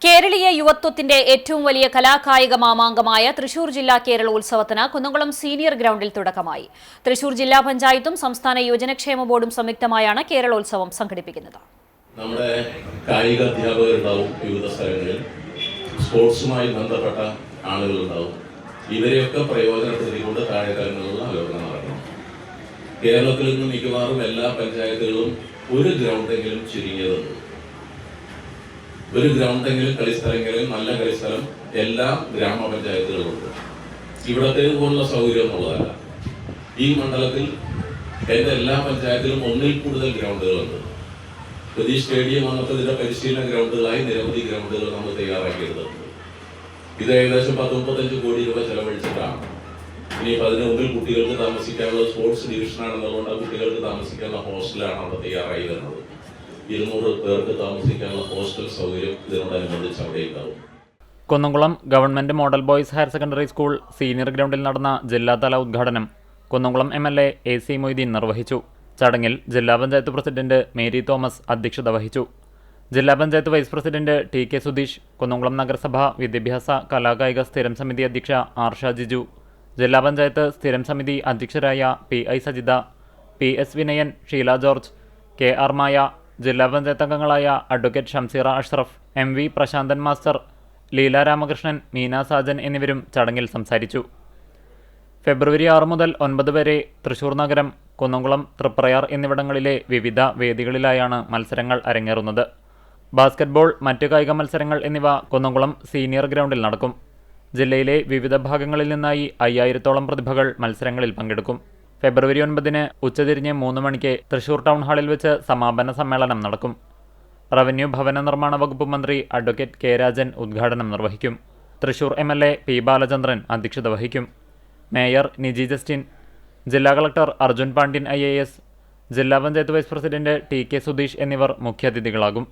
കേരളീയ യുവത്വത്തിന്റെ ഏറ്റവും വലിയ കലാകായിക മാമാങ്കമായ തൃശൂർ ജില്ലാ കേരളോത്സവത്തിന് കുന്നംകുളം സീനിയർ ഗ്രൗണ്ടിൽ തുടക്കമായി. തൃശൂർ ജില്ലാ പഞ്ചായത്തും സംസ്ഥാന യുവജനക്ഷേമ ബോർഡും സംയുക്തമായാണ് കേരളോത്സവം സംഘടിപ്പിക്കുന്നത്. നമ്മുടെ കായിക അധ്യാപകരുണ്ടാവും, വിവിധ സ്ഥലങ്ങളിൽ സ്പോർട്സുമായി ബന്ധപ്പെട്ട ആളുകളുണ്ടാവും. ഇവരെയൊക്കെ പ്രയോജനപ്പെടുത്തിക്കൊണ്ട് താഴെ തലങ്ങളിലുള്ള ആലോചന നടക്കണം. കേരളത്തിൽ നിന്ന് മിക്കവാറും എല്ലാ പഞ്ചായത്തുകളും ഒരു ഗ്രൗണ്ടെങ്കിലും ചുരുങ്ങിയതുണ്ട്. ഒരു ഗ്രൗണ്ടെങ്കിലും കളിസ്ഥലങ്ങളിൽ നല്ല കളിസ്ഥലം എല്ലാ ഗ്രാമപഞ്ചായത്തുകളുണ്ട്. ഇവിടത്തെ പോലുള്ള സൗകര്യം എന്നുള്ളതല്ല. ഈ മണ്ഡലത്തിൽ എൻ്റെ എല്ലാ പഞ്ചായത്തിലും ഒന്നിൽ കൂടുതൽ ഗ്രൗണ്ടുകളുണ്ട്. ഈ സ്റ്റേഡിയം വന്നപ്പോൾ ഇതിന്റെ പരിശീലന ഗ്രൗണ്ടുകളായി നിരവധി ഗ്രൗണ്ടുകൾ നമ്മൾ തയ്യാറാക്കിയെടുത്തിട്ടുണ്ട്. ഇത് ഏകദേശം 10-35 കോടി രൂപ ചെലവഴിച്ചിട്ടാണ്. ഇനിയിപ്പോൾ അതിന് മുമ്പിൽ കുട്ടികൾക്ക് താമസിക്കാനുള്ള സ്പോർട്സ് ഡിവിഷനാണെന്നുള്ളത് ആ കുട്ടികൾക്ക് താമസിക്കാനുള്ള ഹോസ്റ്റലാണ് അവിടെ തയ്യാറായി വരുന്നത്. 200 പേർക്ക് താമസിക്കാനുള്ള ഹോസ്റ്റൽ സൗകര്യം ഇതിനോടനുബന്ധിച്ച് അവിടെ ഉണ്ടാവും. Kunnamkulam government model boys higher secondary school senior ഗ്രൗണ്ടിൽ നടന്ന ജില്ലാതല ഉദ്ഘാടനം കുന്നംകുളം MLA AC മൊയ്തീൻ നിർവഹിച്ചു. ചടങ്ങിൽ ജില്ലാ പഞ്ചായത്ത് പ്രസിഡന്റ് മേരി തോമസ് അധ്യക്ഷത വഹിച്ചു. ജില്ലാ panchayat vice president TK Sudheesh, Kunnamkulam നഗരസഭ വിദ്യാഭ്യാസ കലാകായിക സ്ഥിരം സമിതി അധ്യക്ഷ ആർഷ ജിജു, ജില്ലാ പഞ്ചായത്ത് സ്ഥിരം സമിതി അധ്യക്ഷരായ PI Sajitha, PS Vinayan, Sheela George, KR Maya, ജില്ലാ പഞ്ചായത്ത് അംഗങ്ങളായ advocate Shamseera Ashraf, MV Prashanthan master, Leela Ramakrishnan, Meena Sajan എന്നിവരും ചടങ്ങിൽ സംസാരിച്ചു. ഫെബ്രുവരി 6 മുതൽ 9 വരെ തൃശൂർ നഗരം, കുന്നംകുളം, തൃപ്രയാർ എന്നിവിടങ്ങളിലെ വിവിധ വേദികളിലായാണ് മത്സരങ്ങൾ അരങ്ങേറുന്നത്. ബാസ്കറ്റ്ബോൾ, മറ്റു കായിക മത്സരങ്ങൾ എന്നിവ കുന്നംകുളം സീനിയർ ഗ്രൗണ്ടിൽ നടക്കും. ജില്ലയിലെ വിവിധ ഭാഗങ്ങളിൽ നിന്നായി 5000-ഓളം പ്രതിഭകൾ മത്സരങ്ങളിൽ പങ്കെടുക്കും. ഫെബ്രുവരി 9 ഉച്ചതിരിഞ്ഞ് 3 മണിക്ക് തൃശൂർ ടൗൺ ഹാളിൽ വെച്ച് സമാപന സമ്മേളനം നടക്കും. റവന്യൂ ഭവന നിർമ്മാണ വകുപ്പ് മന്ത്രി അഡ്വക്കേറ്റ് K രാജൻ ഉദ്ഘാടനം നിർവഹിക്കും. തൃശൂർ MLA P ബാലചന്ദ്രൻ അധ്യക്ഷത വഹിക്കും. മേയർ നിജി ജസ്റ്റിൻ, ജില്ലാ കളക്ടർ അർജുൻ പാണ്ഡ്യൻ IAS, ജില്ലാ panchayat vice president TK Sudheesh എന്നിവർ മുഖ്യാതിഥികളാകും.